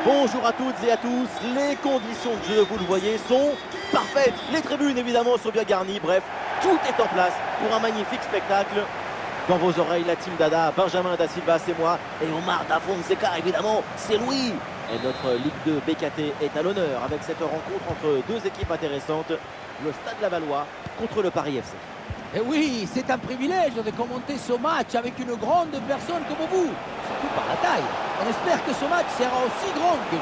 Bonjour à toutes et à tous, les conditions de jeu, vous le voyez, sont parfaites. Les tribunes évidemment sont bien garnies, bref, tout est en place pour un magnifique spectacle. Dans vos oreilles, la team Dada, Benjamin Da Silva, c'est moi, et Omar Da Fonseca, évidemment, c'est Louis. Et notre Ligue 2 BKT est à l'honneur avec cette rencontre entre deux équipes intéressantes, le Stade Lavallois contre le Paris FC. Et oui, c'est un privilège de commenter ce match avec une grande personne comme vous, surtout par la taille. On espère que ce match sera aussi grand que vous.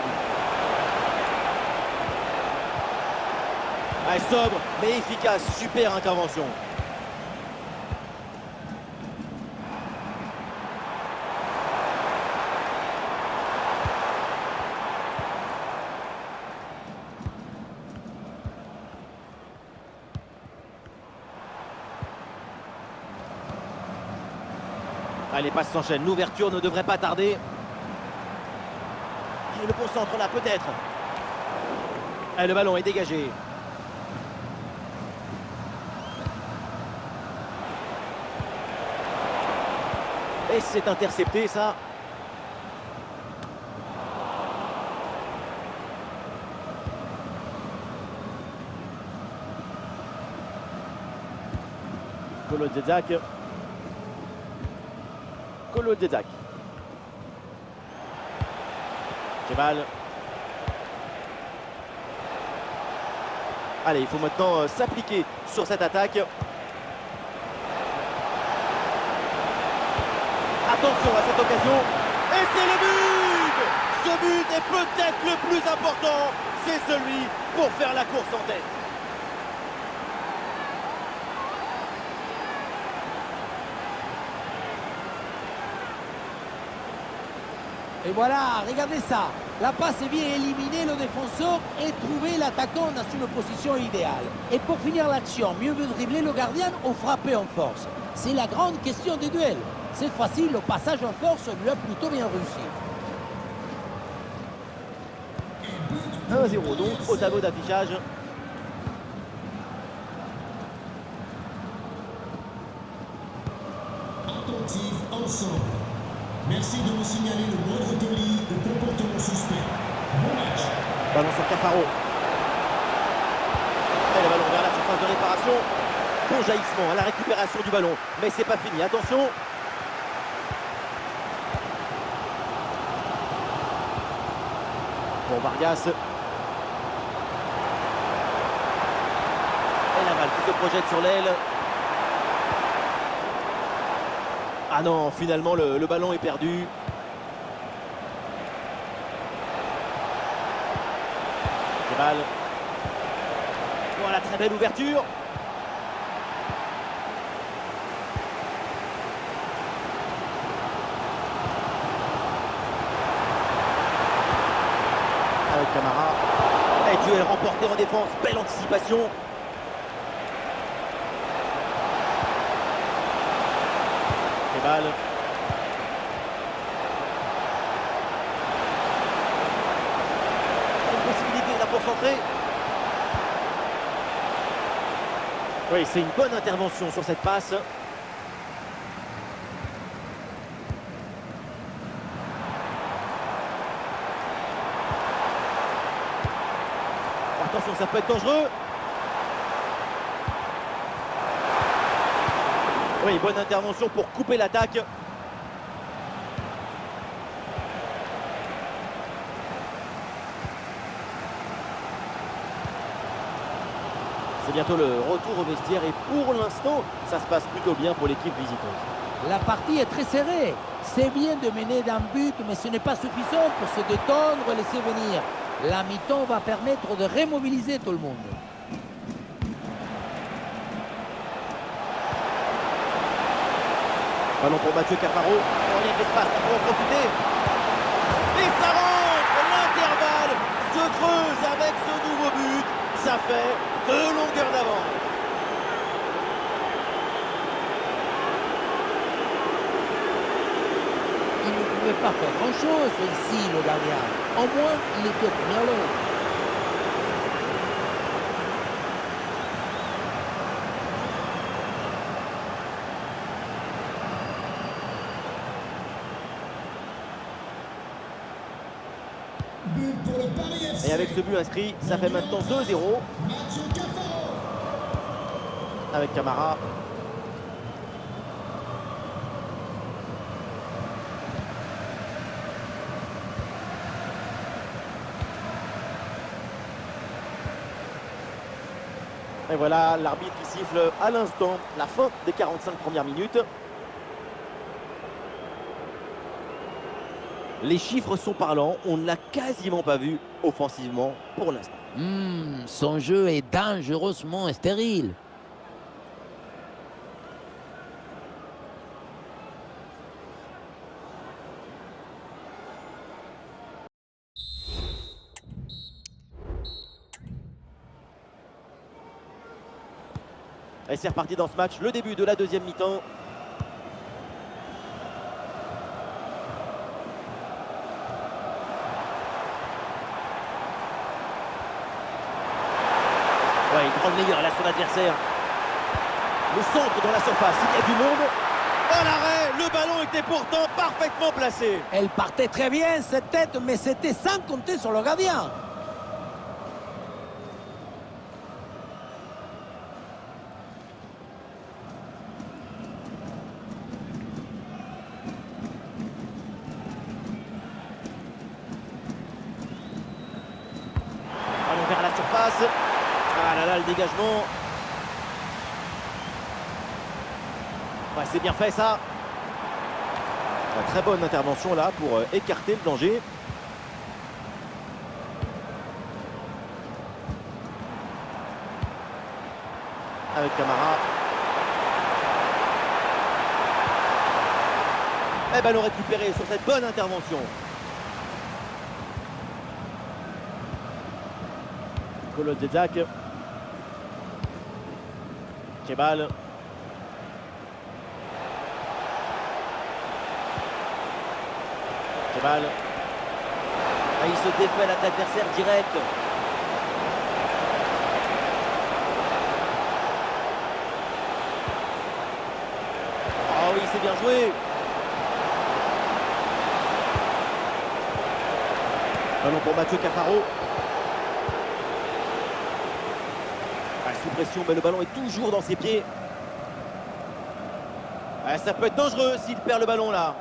Ouais, sobre mais efficace, super intervention. Allez, passe s'enchaîne, l'ouverture ne devrait pas tarder. Et le bon centre là, peut-être. Et le ballon est dégagé. Et c'est intercepté, ça. Kolo Dzedzak. Kolo Dzedzak. Kebal. Allez, il faut maintenant s'appliquer sur cette attaque. Attention à cette occasion. Et c'est le but! Ce but est peut-être le plus important. C'est celui pour faire la course en tête. Et voilà, regardez ça. La passe est bien éliminer le défenseur et trouver l'attaquant dans une position idéale. Et pour finir l'action, mieux vaut dribbler le gardien ou frapper en force. C'est la grande question des duels. Cette fois-ci, le passage en force lui a plutôt bien réussi. 1-0 donc au tableau d'affichage. Attentif ensemble. Merci de nous signaler le moindre délit de comportement suspect. Bon match. Ballon sur Cafaro. Et le ballon vers la surface de réparation. Bon jaillissement à la récupération du ballon. Mais c'est pas fini, attention. Bon, Vargas. Et la balle qui se projette sur l'aile. Ah non, finalement le ballon est perdu. Kebal. Voilà, très belle ouverture. Avec Camara. Et duel remporté en défense. Belle anticipation. Kebal. Une possibilité là pour centrer. Oui, c'est une bonne intervention sur cette passe. Attention, ça peut être dangereux. Oui, bonne intervention pour couper l'attaque. C'est bientôt le retour au vestiaire et pour l'instant, ça se passe plutôt bien pour l'équipe visiteuse. La partie est très serrée. C'est bien de mener d'un but, mais ce n'est pas suffisant pour se détendre et laisser venir. La mi-temps va permettre de remobiliser tout le monde. Ballon pour Mathieu Cafaro. Oh, il y a de l'espace, il faut en profiter. Et ça rentre. L'intervalle se creuse avec ce nouveau but. Ça fait 2 longueurs d'avance. Il ne pouvait pas faire grand-chose ici, le gardien. Au moins, il était au premier lot. But pour le Paris FC. Et avec ce but inscrit, ça fait maintenant 2-0 Mathieu Cafaro. avec Camara. Et voilà l'arbitre qui siffle à l'instant la fin des 45 premières minutes. Les chiffres sont parlants, on ne l'a quasiment pas vu offensivement pour l'instant. Son jeu est dangereusement stérile. Et c'est reparti dans ce match, le début de la deuxième mi-temps. Ouais, il prend le meilleur là son adversaire. Le centre dans la surface, il y a du monde. Oh l'arrêt, le ballon était pourtant parfaitement placé. Elle partait très bien cette tête, mais c'était sans compter sur le gardien. Ballon vers la surface. Ah là là, le dégagement. Ouais, c'est bien fait ça. Ouais, très bonne intervention là pour écarter le danger. Avec Camara. Et ballon récupéré sur cette bonne intervention. Kolo Zezak. Kebal. Kebal. Ah, il se défait à l'adversaire direct. Oh oui, c'est bien joué. Ballon pour Mathieu Cafaro. Sous pression, mais le ballon est toujours dans ses pieds. Ça peut être dangereux s'il perd le ballon là.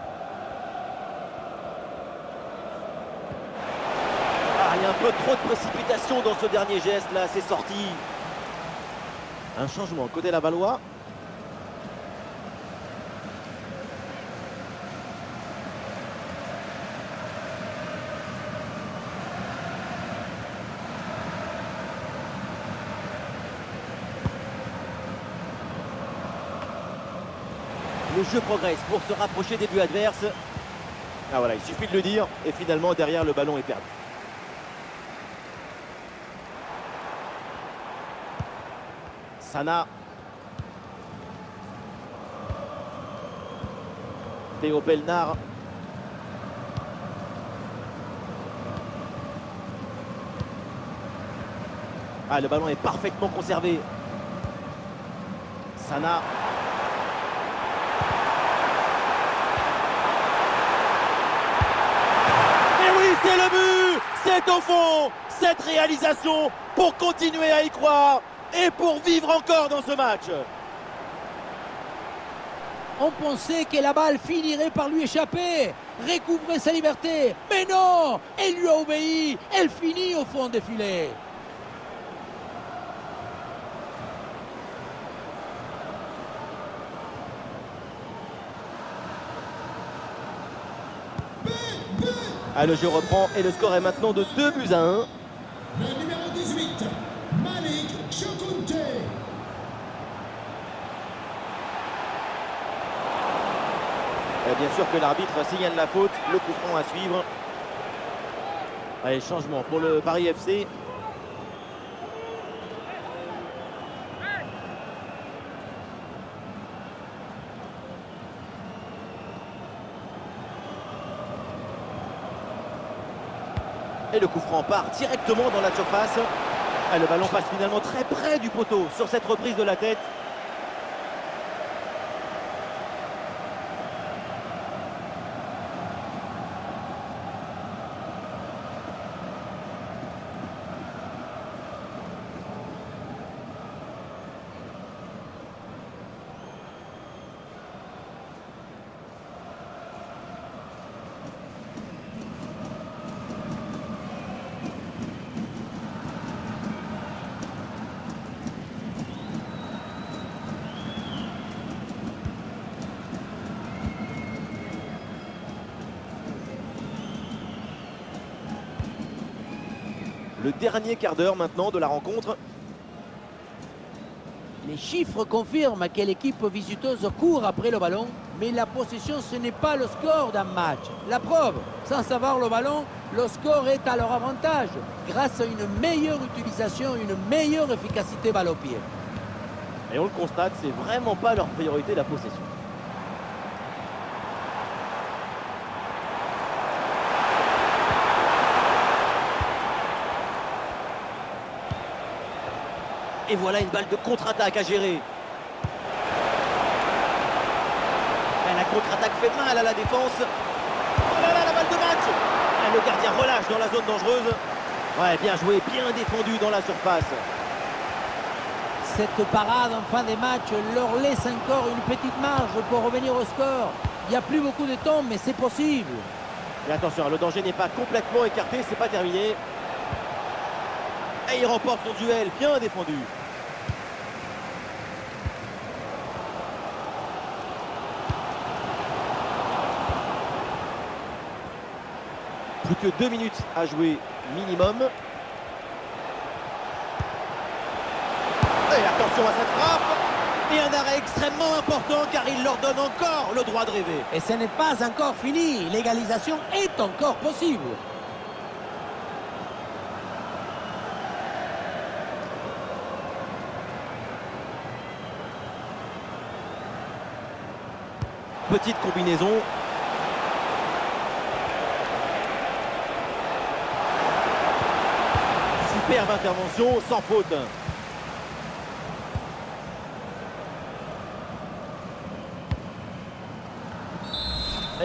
Il y a un peu trop de précipitation dans ce dernier geste là, c'est sorti. Un changement côté Lavallois. Le jeu progresse pour se rapprocher des buts adverses. Ah voilà, il suffit de le dire. Et finalement, derrière, le ballon est perdu. Sana. Théo Pelnard. Ah, le ballon est parfaitement conservé. Sana. C'est le but, c'est au fond, cette réalisation pour continuer à y croire et pour vivre encore dans ce match. On pensait que la balle finirait par lui échapper, recouvrer sa liberté. Mais non, elle lui a obéi, elle finit au fond des filets. Ah, le jeu reprend et le score est maintenant de 2-1. Le numéro 18, Malik Chokunte. Et bien sûr que l'arbitre signale la faute, le coup franc à suivre. Allez, changement pour le Paris FC. Et le coup franc part directement dans la surface. Et le ballon passe finalement très près du poteau sur cette reprise de la tête. le dernier quart d'heure maintenant de la rencontre. Les chiffres confirment que l'équipe visiteuse court après le ballon, mais la possession, ce n'est pas le score d'un match. La preuve, sans savoir le ballon, le score est à leur avantage, grâce à une meilleure utilisation, une meilleure efficacité balle au pied. Et on le constate, c'est vraiment pas leur priorité la possession. Et voilà une balle de contre-attaque à gérer. Et la contre-attaque fait mal à la défense. Oh là là, la balle de match. Et le gardien relâche dans la zone dangereuse. Ouais, bien joué, bien défendu dans la surface. Cette parade en fin de match leur laisse encore une petite marge pour revenir au score. Il n'y a plus beaucoup de temps, mais c'est possible. Et attention, le danger n'est pas complètement écarté, c'est pas terminé. Et il remporte son duel, bien défendu. Plus que 2 minutes à jouer minimum. Et attention à cette frappe. Et un arrêt extrêmement important car il leur donne encore le droit de rêver. Et ce n'est pas encore fini. L'égalisation est encore possible. Petite combinaison. Superbe intervention, sans faute.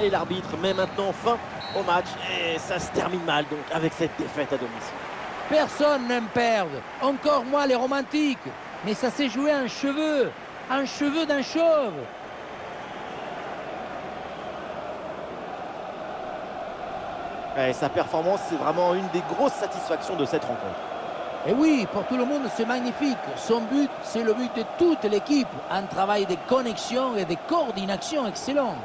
Et l'arbitre met maintenant fin au match. Et ça se termine mal donc avec cette défaite à domicile. Personne n'aime perdre. Encore moins les romantiques. Mais ça s'est joué un cheveu d'un chauve. Et sa performance, c'est vraiment une des grosses satisfactions de cette rencontre. Et oui, pour tout le monde, c'est magnifique. Son but, c'est le but de toute l'équipe. Un travail de connexion et de coordination excellent.